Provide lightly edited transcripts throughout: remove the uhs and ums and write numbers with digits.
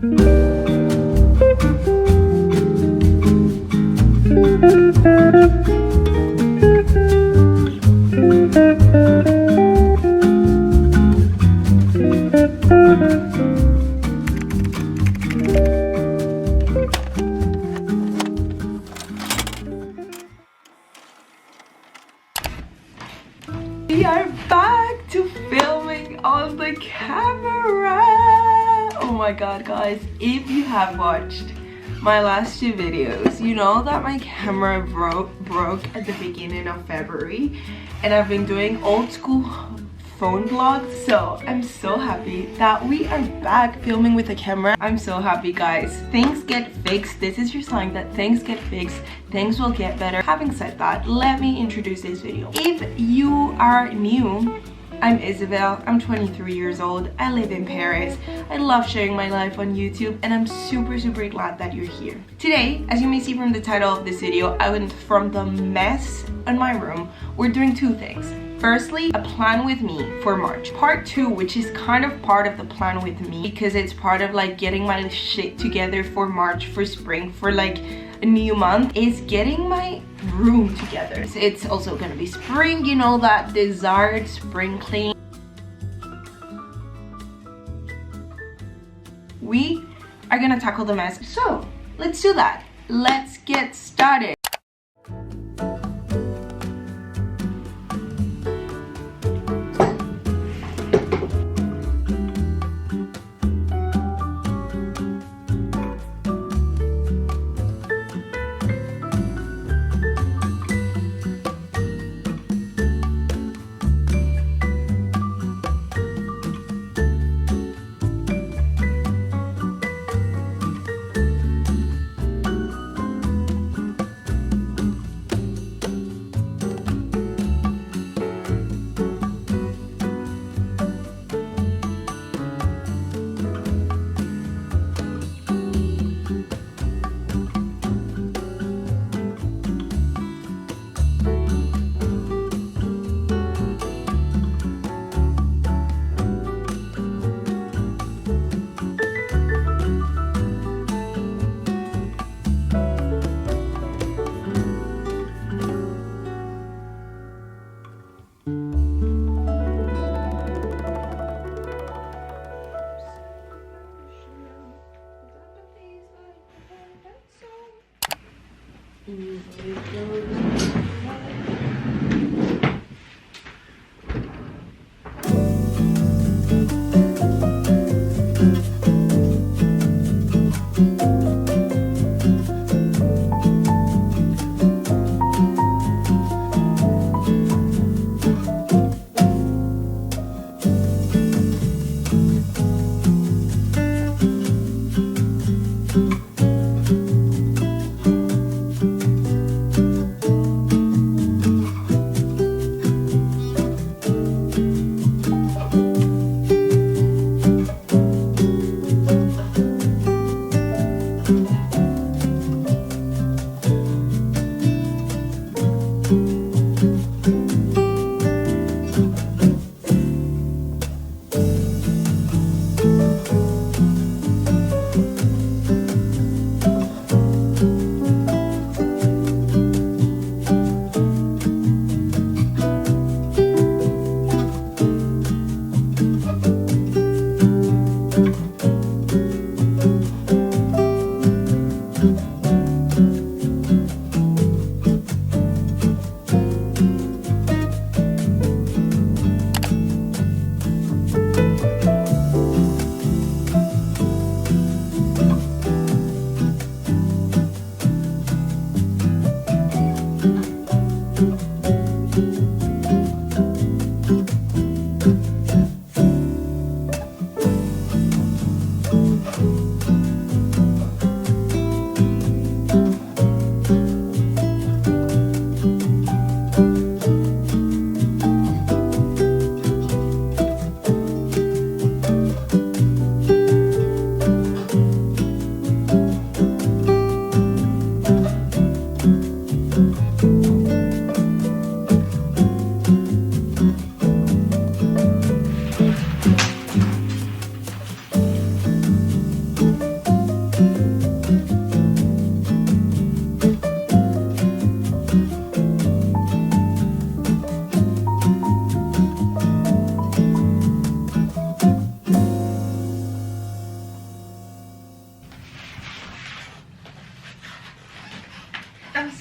We are back to filming on the camera. Oh my god, guys, if you have watched my last two videos, you know that my camera broke at the beginning of February, and I've been doing old school phone vlogs, so I'm so happy that we are back filming with a camera. I'm so happy, guys. Things get fixed. This is your sign that things get fixed, things will get better. Having said that, let me introduce this video. If you are new, I'm Isabel. I'm 23 years old. I live in Paris. I love sharing my life on YouTube, and I'm super glad that you're here. Today, as you may see from the title of this video, I went from the mess in my room. We're doing two things. Firstly, a plan with me for March. Part 2, which is kind of part of the plan with me because it's part of like getting my shit together for March, for spring, for like a new month, is getting my room together. So it's also gonna be spring, you know, that desired spring clean. We are gonna tackle the mess. So let's do that. Let's get started.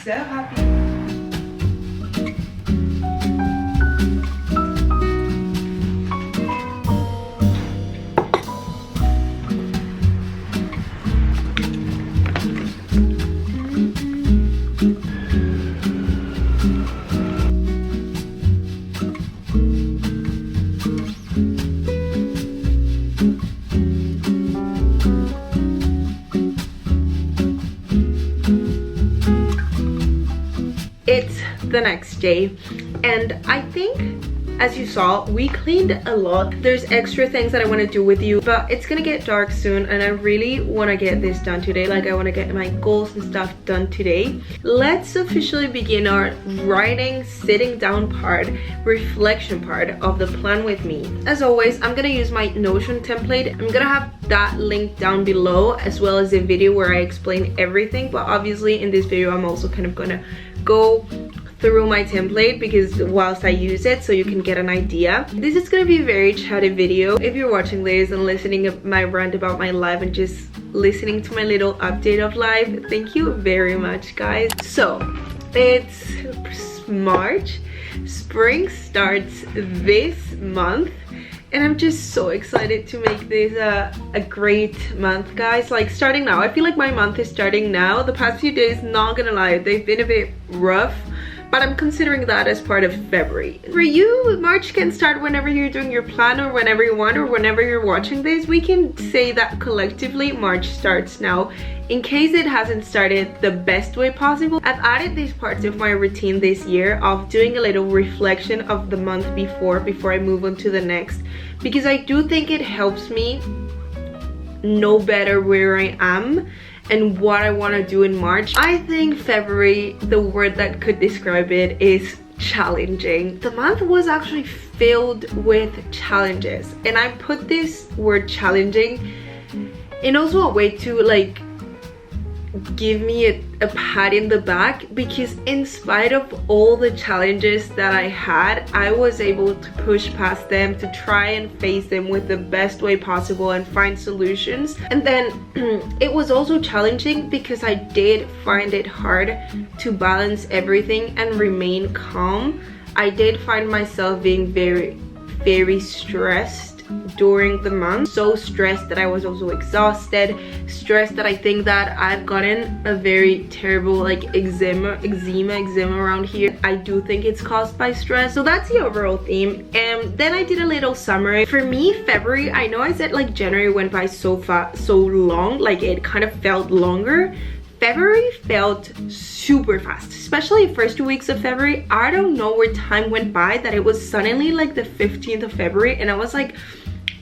so happy. It's the next day and I think, as you saw, we cleaned a lot. There's extra things that I want to do with you, but it's gonna get dark soon and I really want to get this done today. Like, I want to get my goals and stuff done today. Let's officially begin our writing, sitting down part, reflection part of the plan with me. As always, I'm gonna use my Notion template. I'm gonna have that link down below, as well as a video where I explain everything, but obviously in this video I'm also kind of gonna go through my template because whilst I use it, so you can get an idea. This is gonna be a very chatty video. If you're watching this and listening to my rant about my life and just listening to my little update of life, thank you very much, guys. So it's March, spring starts this month, and I'm just so excited to make this a great month, guys. Like, starting now, I feel like my month is starting now. The past few days, not gonna lie, they've been a bit rough, but I'm considering that as part of February. For you, March can start whenever you're doing your plan or whenever you want, or whenever you're watching this. We can say that collectively March starts now. In case it hasn't started the best way possible, I've added these parts of my routine this year of doing a little reflection of the month before I move on to the next, because I do think it helps me know better where I am and what I want to do in March. I think February, the word that could describe it is challenging. The month was actually filled with challenges, and I put this word challenging in also a way to like give me a pat in the back, because in spite of all the challenges that I had, I was able to push past them, to try and face them with the best way possible and find solutions. And then it was also challenging because I did find it hard to balance everything and remain calm. I did find myself being very stressed during the month, so stressed that I was also exhausted, stressed that I think that I've gotten a very terrible like eczema around here. I do think it's caused by stress, so that's the overall theme. And then I did a little summary. For me, February, I know I said like January went by so long, like it kind of felt longer. February felt super fast, especially the first 2 weeks of February. I don't know where time went by, that it was suddenly like the 15th of February and I was like,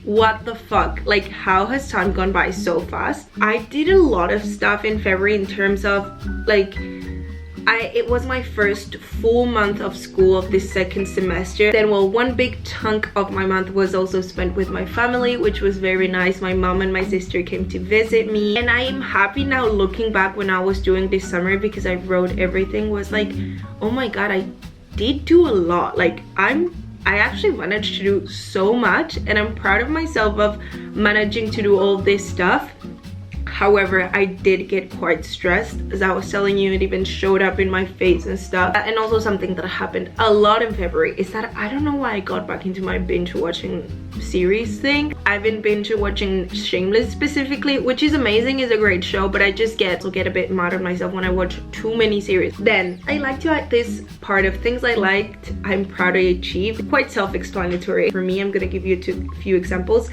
what the fuck? Like, how has time gone by so fast? I did a lot of stuff in February in terms of like, it was my first full month of school of this second semester. Then, well, one big chunk of my month was also spent with my family, which was very nice. My mom and my sister came to visit me, and I am happy now looking back when I was doing this summer, because I wrote everything, was like, oh my god, I did do a lot. Like, I actually managed to do so much, and I'm proud of myself of managing to do all this stuff. However, I did get quite stressed, as I was telling you. It even showed up in my face and stuff. And also something that happened a lot in February is that I don't know why I got back into my binge watching series thing. I've been binge watching Shameless specifically, which is amazing, is a great show, but I just get a bit mad at myself when I watch too many series. Then I like to add this part of things I liked, I'm proud I achieved. Quite self-explanatory. For me, I'm gonna give you a few examples.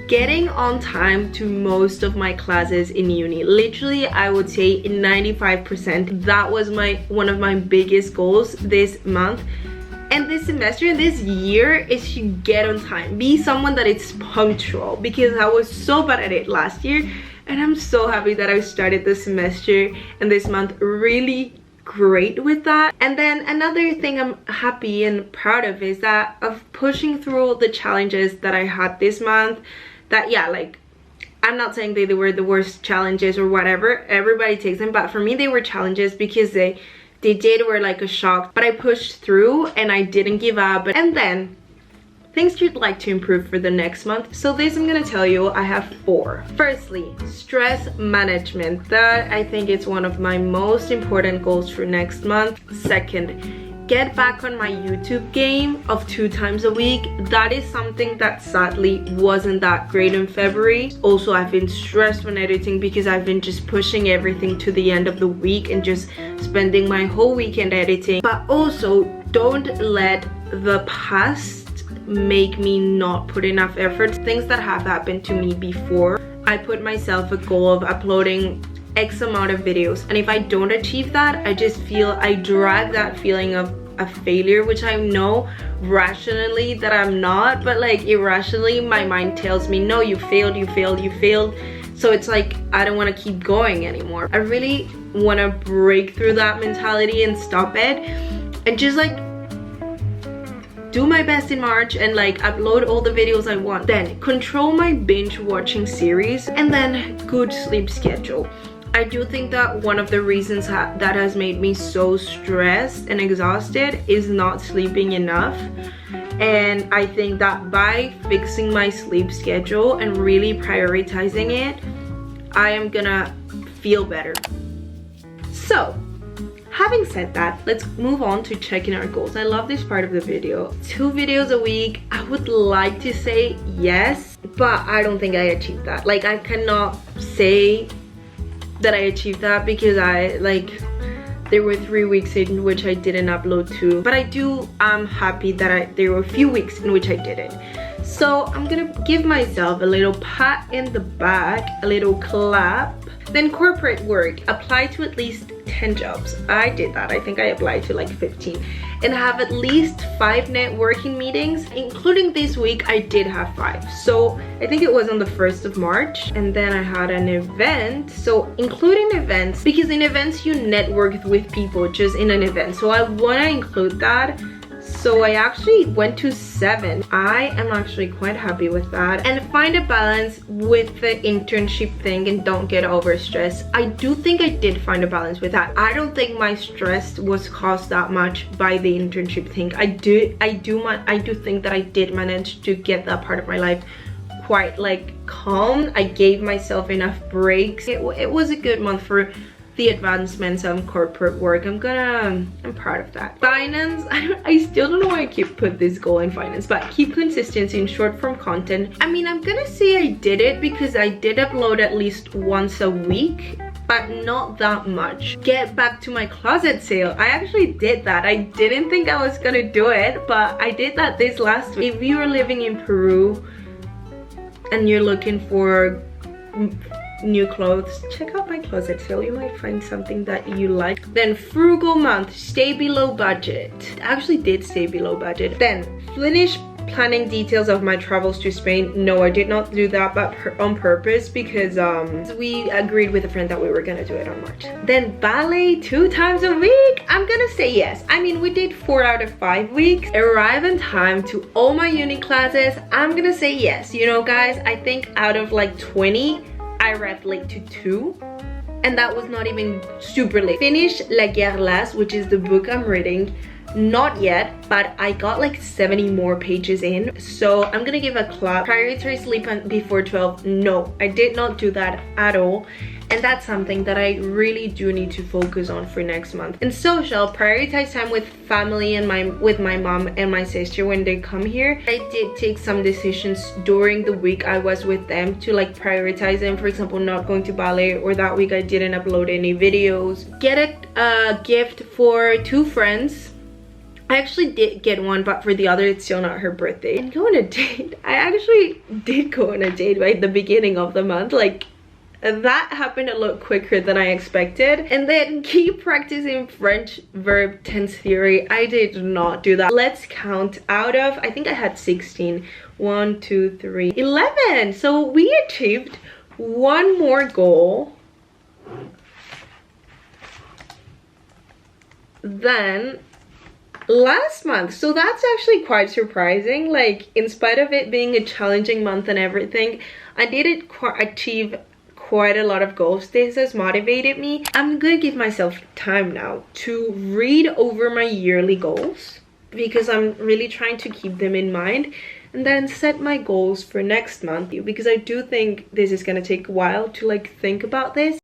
Getting on time to most of my classes in uni. Literally, I would say 95%. That was one of my biggest goals this month. And this semester and this year is to get on time. Be someone that is punctual, because I was so bad at it last year. And I'm so happy that I started the semester and this month really great with that. And then another thing I'm happy and proud of is that of pushing through the challenges that I had this month. That, yeah, like, I'm not saying they were the worst challenges or whatever. Everybody takes them, but for me they were challenges because they were like a shock, but I pushed through and I didn't give up. And then things you'd like to improve for the next month. So this I'm gonna tell you, I have 4. Firstly, stress management. That I think is one of my most important goals for next month. Second, get back on my YouTube game of 2 times a week. That is something that sadly wasn't that great in February. Also, I've been stressed when editing because I've been just pushing everything to the end of the week and just spending my whole weekend editing. But also, don't let the past make me not put enough effort. Things that have happened to me before. I put myself a goal of uploading X amount of videos, and if I don't achieve that, I just feel I drag that feeling of a failure, which I know rationally that I'm not, but like irrationally my mind tells me, no, you failed, you failed, you failed. So it's like I don't want to keep going anymore. I really want to break through that mentality and stop it and just like do my best in March and like upload all the videos I want. Then control my binge watching series, and then good sleep schedule. I do think that one of the reasons that has made me so stressed and exhausted is not sleeping enough. And I think that by fixing my sleep schedule and really prioritizing it, I am gonna feel better. So having said that, let's move on to checking our goals. I love this part of the video. 2 videos a week. I would like to say yes, but I don't think I achieved that. Like, I cannot say that I achieved that because there were 3 weeks in which I didn't upload 2. But I'm happy that there were a few weeks in which I didn't. So I'm gonna give myself a little pat in the back, a little clap. Then corporate work, apply to at least 10 jobs. I did that. I think I applied to like 15. And have at least 5 networking meetings, including this week I did have 5. So I think it was on the 1st of March. And then I had an event. So including events, because in events you network with people just in an event. So I want to include that. So I actually went to 7. I am actually quite happy with that. And find a balance with the internship thing and don't get overstressed. I do think I did find a balance with that. I don't think my stress was caused that much by the internship thing. I do think that I did manage to get that part of my life quite like calm. I gave myself enough breaks. It was a good month for the advancements on corporate work. I'm proud of that. Finance, I still don't know why I put this goal in finance, but keep consistency in short form content. I mean, I'm gonna say I did it because I did upload at least once a week, but not that much. Get back to my closet sale. I actually did that. I didn't think I was gonna do it, but I did that this last week. If you are living in Peru and you're looking for new clothes, check out my closet sale. You might find something that you like. Then frugal month, stay below budget. I actually did stay below budget. Then finish planning details of my travels to Spain. No, I did not do that, but on purpose because we agreed with a friend that we were gonna do it on March. Then ballet 2 times a week. I'm gonna say yes. I mean, we did 4 out of 5 weeks. Arrive in time to all my uni classes. I'm gonna say yes. You know, guys, I think out of like 20, I read late to 2, and that was not even super late. Finish La Guerre Lasse, which is the book I'm reading. Not yet, but I got like 70 more pages in, so I'm gonna give a clap. Prioritize sleep before 12. No, I did not do that at all, and that's something that I really do need to focus on for next month. And social, prioritize time with family and with my mom and my sister when they come here. I did take some decisions during the week I was with them to like prioritize them. For example, not going to ballet, or that week I didn't upload any videos. Get a gift for 2 friends. I actually did get one, but for the other, it's still not her birthday. And go on a date. I actually did go on a date by the beginning of the month. Like, that happened a lot quicker than I expected. And then keep practicing French verb tense theory. I did not do that. Let's count. Out of, I think I had 16. 1, 2, 3, 11. So we achieved 1 more goal than last month. So that's actually quite surprising. Like, in spite of it being a challenging month and everything, I did achieve quite a lot of goals. This has motivated me. I'm gonna give myself time now to read over my yearly goals because I'm really trying to keep them in mind. and then set my goals for next month, because I do think this is gonna take a while to like think about this.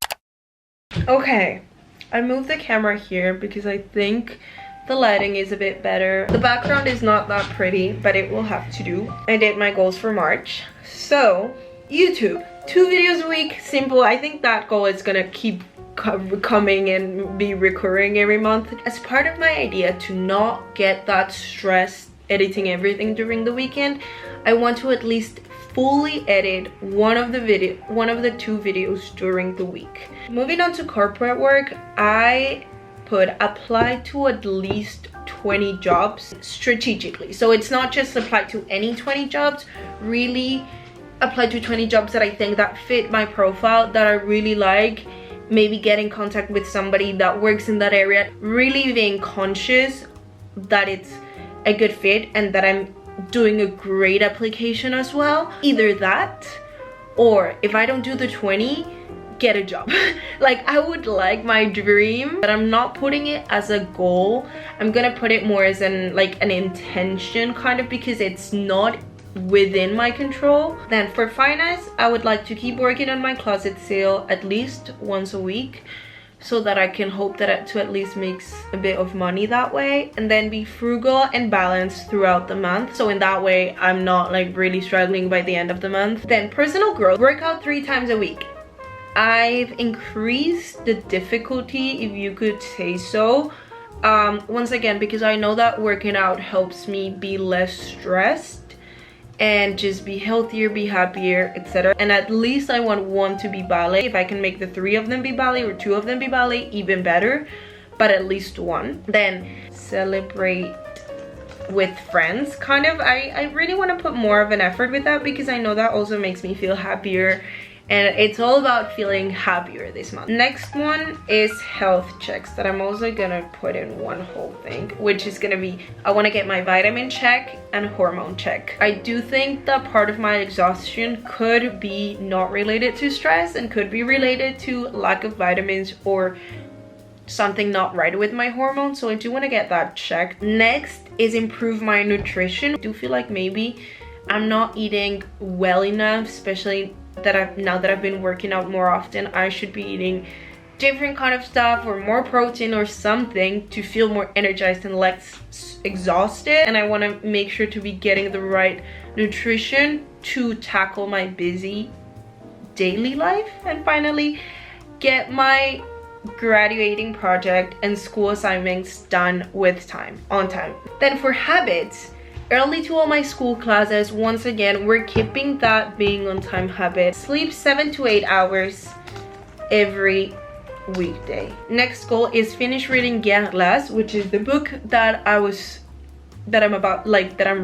Okay, I moved the camera here because I think the lighting is a bit better. The background is not that pretty, but it will have to do. I did my goals for March. So, YouTube, 2 videos a week, simple. I think that goal is gonna keep coming and be recurring every month. As part of my idea to not get that stress editing everything during the weekend, I want to at least fully edit one of the 2 videos during the week. Moving on to corporate work, I put apply to at least 20 jobs strategically. So it's not just apply to any 20 jobs, really apply to 20 jobs that I think that fit my profile, that I really like. Maybe get in contact with somebody that works in that area, really being conscious that it's a good fit and that I'm doing a great application as well. Either that, or if I don't do the 20, get a job. Like, I would like my dream, but I'm not putting it as a goal. I'm gonna put it more as an intention, kind of, because it's not within my control. Then for finance, I would like to keep working on my closet sale at least once a week, so that I can hope that to at least makes a bit of money that way, and then be frugal and balanced throughout the month, so in that way I'm not like really struggling by the end of the month. Then personal growth, work out 3 times a week. I've increased the difficulty, if you could say so, once again, because I know that working out helps me be less stressed and just be healthier, be happier, etc. And at least I want 1 to be ballet. If I can make the 3 of them be ballet or 2 of them be ballet, even better, but at least 1. Then celebrate with friends, kind of. I really want to put more of an effort with that, because I know that also makes me feel happier, and it's all about feeling happier this month. Next one is health checks, that I'm also gonna put in one whole thing, which is gonna be, I want to get my vitamin check and hormone check. I do think that part of my exhaustion could be not related to stress and could be related to lack of vitamins or something not right with my hormones, so I do want to get that checked. Next is improve my nutrition. I do feel like maybe I'm not eating well enough, especially that now that I've been working out more often. I should be eating different kind of stuff, or more protein or something, to feel more energized and less exhausted. And I want to make sure to be getting the right nutrition to tackle my busy daily life. And finally, get my graduating project and school assignments done on time. Then for habits, early to all my school classes. Once again, we're keeping that being on time habit. Sleep 7 to 8 hours every weekday. Next goal is finish reading Guerlas, which is the book that I'm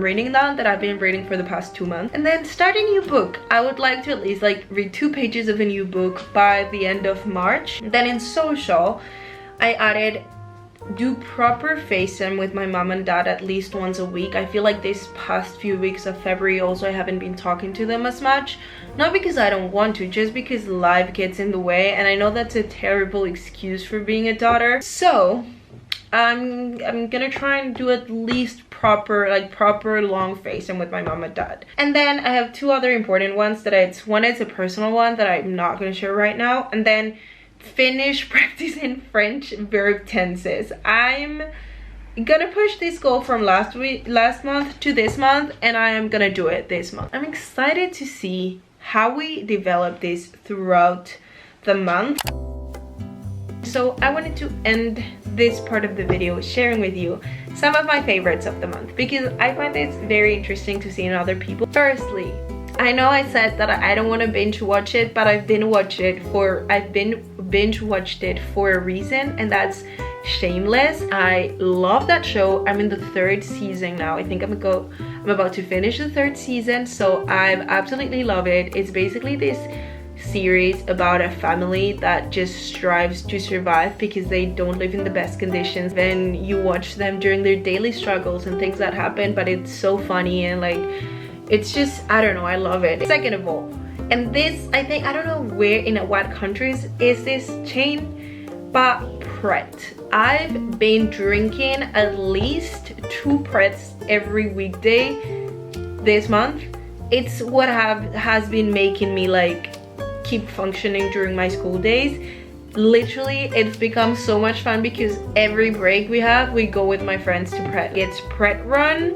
reading now, that I've been reading for the past 2 months. And then start a new book. I would like to at least read 2 pages of a new book by the end of March. Then in social, I added do proper FaceTime with my mom and dad at least once a week. I feel like this past few weeks of February also I haven't been talking to them as much. Not because I don't want to, just because life gets in the way, and I know that's a terrible excuse for being a daughter. So I'm gonna try and do at least proper long FaceTime with my mom and dad. And then I have 2 other important ones one is a personal one that I'm not gonna share right now, and then finish practicing French verb tenses. I'm gonna push this goal from last month to this month, and I am gonna do it this month. I'm excited to see how we develop this throughout the month. So I wanted to end this part of the video sharing with you some of my favorites of the month, because I find this very interesting to see in other people. Firstly, I know I said that I don't want to binge watch it, but I've binge watched it for a reason, and that's Shameless. I love that show. I'm in the 3rd season now. I think I'm about to finish the 3rd season, so I absolutely love it. It's basically this series about a family that just strives to survive because they don't live in the best conditions. Then you watch them during their daily struggles and things that happen, but it's so funny, and it's just, I don't know, I love it. Second of all, and this, I think, I don't know where, in what countries is this chain, but Pret. I've been drinking at least 2 Prets every weekday this month. It's what has been making me like keep functioning during my school days. Literally, it's become so much fun because every break we have, we go with my friends to pret. It's pret run,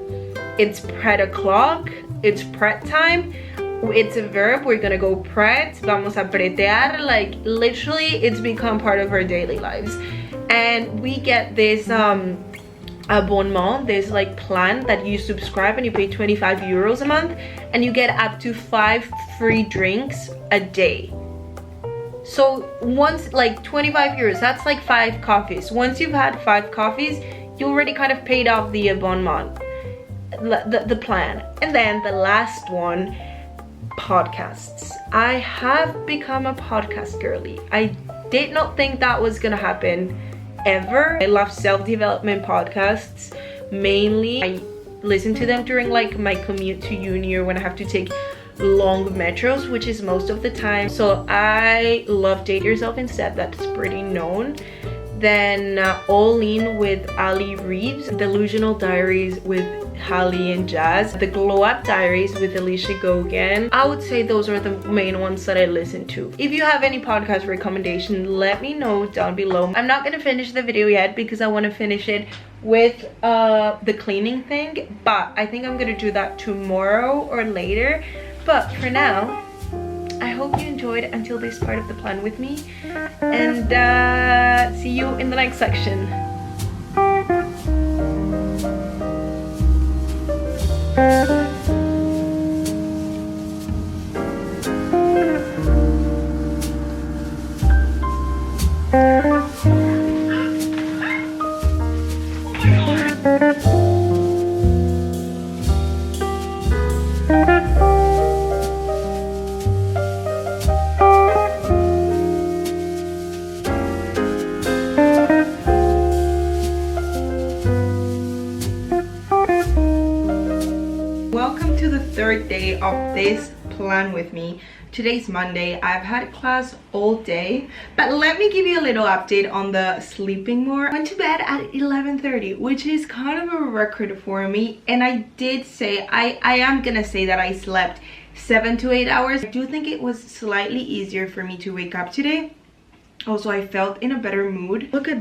it's pret o'clock, it's pret time. It's a verb, we're gonna go pret, vamos a pretear. Like literally, it's become part of our daily lives. And we get this abonnement, this like plan that you subscribe and you pay 25 euros a month and you get up to 5 free drinks a day. So once, like 25 euros, that's like 5 coffees. Once you've had 5 coffees, you already kind of paid off the abonnement, the plan. And then the last one, podcasts. I have become a podcast girly. I did not think that was gonna happen ever. I love self-development podcasts. Mainly I listen to them during like my commute to uni or when I have to take long metros, which is most of the time. So I love Date Yourself Instead, that's pretty known. Then All In with Ali Reeves, Delusional Diaries with Hallie and Jazz, The Glow Up Diaries with Alicia Gogan. I would say those are the main ones that I listen to. If you have any podcast recommendation, let me know down below. I'm not gonna finish the video yet because I want to finish it with the cleaning thing, but I think I'm gonna do that tomorrow or later. But for now, I hope you enjoyed until this part of the plan with me, and see you in the next section. Welcome to the third day of this plan with me. Today's Monday. I've had class all day, but let me give you a little update on the sleeping more. I went to bed at 11:30, which is kind of a record for me, and I did say I am gonna say that I slept 7 to 8 hours. I do think it was slightly easier for me to wake up today. Also, I felt in a better mood. Look at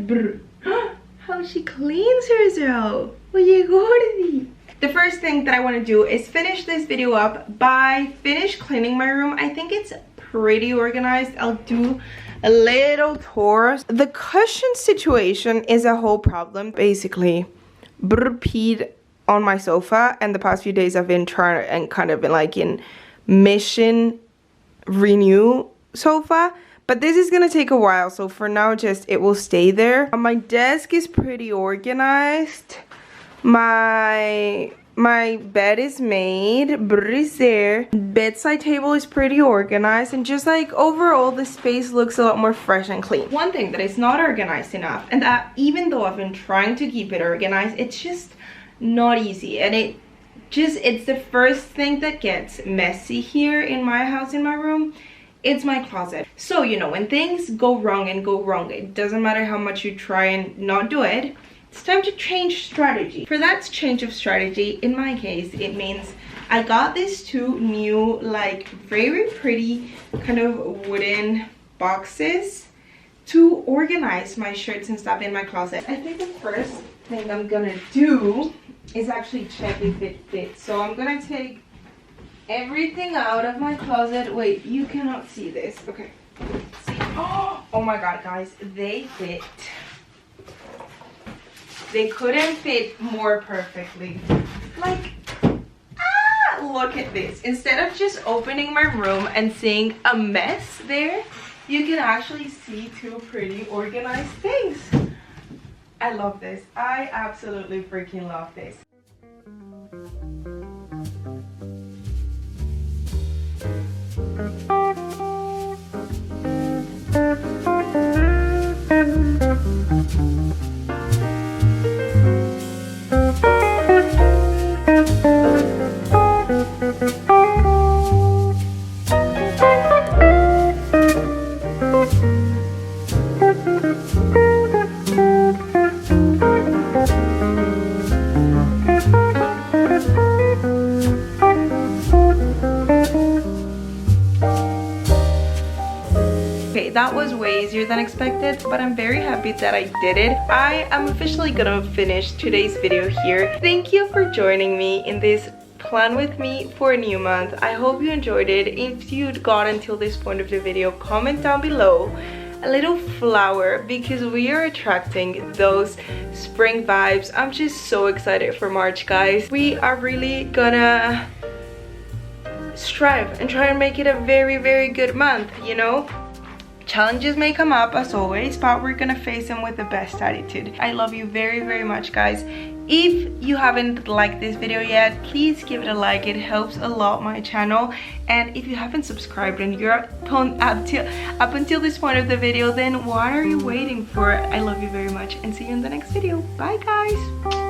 how she cleans herself. Oye, gordi. The first thing that I want to do is finish this video up by finish cleaning my room. I think it's pretty organized. I'll do a little tour. The cushion situation is a whole problem. Basically, peed on my sofa, and the past few days I've been trying and kind of been like in mission renew sofa. But this is gonna take a while, so for now just it will stay there. My desk is pretty organized. My bed is made, Brr is there. Bedside table is pretty organized, and just like overall the space looks a lot more fresh and clean. One thing that is not organized enough, and that even though I've been trying to keep it organized, it's just not easy, and it's the first thing that gets messy here in my house, in my room. It's my closet. So you know, when things go wrong, it doesn't matter how much you try and not do it. It's time to change strategy. For that change of strategy, in my case, it means I got these 2 new, like, very pretty kind of wooden boxes to organize my shirts and stuff in my closet. I think the first thing I'm gonna do is actually check if it fits. So I'm gonna take everything out of my closet. Wait, you cannot see this. Okay. See? Oh my god, guys, they fit. They couldn't fit more perfectly. Like, look at this. Instead of just opening my room and seeing a mess there, you can actually see 2 pretty organized things. I love this. I absolutely freaking love this. Okay, that was way easier than expected, but I'm very happy that I did it. I am officially gonna finish today's video here. Thank you for joining me in this plan with me for a new month. I hope you enjoyed it. If you got until this point of the video, comment down below a little flower because we are attracting those spring vibes. I'm just so excited for March, guys. We are really gonna strive and try and make it a very, very good month, you know? Challenges may come up as always, but we're gonna face them with the best attitude. I love you very, very much, guys. If you haven't liked this video yet, please give it a like. It helps a lot my channel. And if you haven't subscribed and you're up until this point of the video, then what are you waiting for? I love you very much and see you in the next video. Bye, guys.